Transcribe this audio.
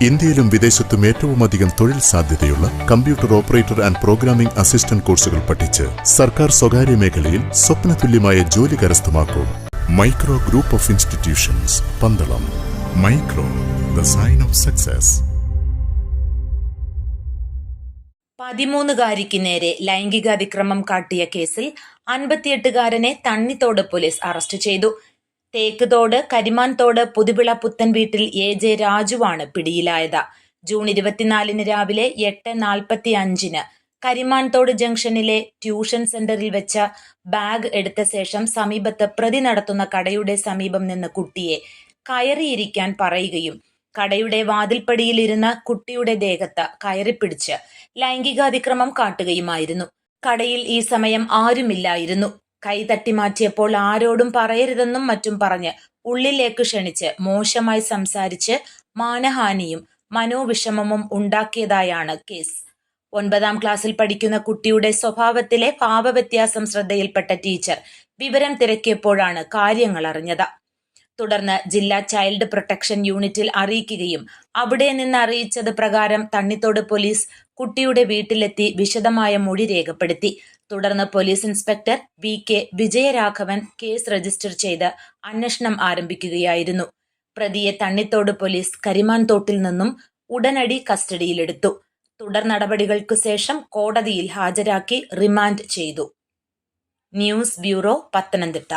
ഇന്ത്യയിലും വിദേശത്തും ഏറ്റവുമധികം തൊഴിൽ സാധ്യതയുള്ള computer operator and programming assistant കോഴ്സുകൾ പഠിച്ച് സർക്കാർ സ്വകാര്യ മേഖലയിൽ സ്വപ്നതുല്യമായ ജോലി കരസ്ഥമാക്കൂ. Micro group of institutions, Pandalam. Micro, the sign of success. 13-കാരിക്ക് നേരെ ലൈംഗികാതിക്രമം കാട്ടിയ കേസിൽ 58-കാരനെ തണ്ണിത്തോട് പോലീസ് അറസ്റ്റ് ചെയ്തു. തേക്കുതോട് കരിമാൻതോട് പുതുവിള പുത്തൻ വീട്ടിൽ AJ രാജുവാണ് പിടിയിലായത്. ജൂൺ 24 രാവിലെ 8:45 കരിമാൻതോട് ജംഗ്ഷനിലെ ട്യൂഷൻ സെന്ററിൽ വെച്ച ബാഗ് എടുത്ത ശേഷം സമീപത്ത് പ്രതി നടത്തുന്ന കടയുടെ സമീപം നിന്ന് കുട്ടിയെ കയറിയിരിക്കാൻ പറയുകയും കടയുടെ വാതിൽപ്പടിയിലിരുന്ന കുട്ടിയുടെ ദേഹത്ത് കയറിപ്പിടിച്ച് ലൈംഗികാതിക്രമം കാട്ടുകയുമായിരുന്നു. കടയിൽ ഈ സമയം ആരുമില്ലായിരുന്നു. കൈ തട്ടി മാറ്റിയപ്പോൾ ആരോടും പറയരുതെന്നും മറ്റും പറഞ്ഞ് ഉള്ളിലേക്ക് ക്ഷണിച്ച് മോശമായി സംസാരിച്ച് മാനഹാനിയും മനോവിഷമവും ഉണ്ടാക്കിയതായാണ് കേസ്. 9ാം ക്ലാസ്സിൽ പഠിക്കുന്ന കുട്ടിയുടെ സ്വഭാവത്തിലെ ഭാവവ്യത്യാസം ശ്രദ്ധയിൽപ്പെട്ട ടീച്ചർ വിവരം തിരക്കിയപ്പോഴാണ് കാര്യങ്ങൾ അറിഞ്ഞത്. തുടർന്ന് ജില്ലാ ചൈൽഡ് പ്രൊട്ടക്ഷൻ യൂണിറ്റിൽ അറിയിക്കുകയും അവിടെ നിന്ന് അറിയിച്ചത് പ്രകാരം തണ്ണിത്തോട് പോലീസ് കുട്ടിയുടെ വീട്ടിലെത്തി വിശദമായ മൊഴി രേഖപ്പെടുത്തി. തുടർന്ന് police inspector VK Vijayaraghavan case register ചെയ്ത് അന്വേഷണം ആരംഭിക്കുകയായിരുന്നു. പ്രതിയെ തണ്ണിത്തോട് പോലീസ് കരിമാൻതോട്ടിൽ നിന്നും ഉടനടി കസ്റ്റഡിയിലെടുത്തു. തുടർ നടപടികൾക്കു ശേഷം കോടതിയിൽ ഹാജരാക്കി റിമാൻഡ് ചെയ്തു. News bureau, Pathanamthitta.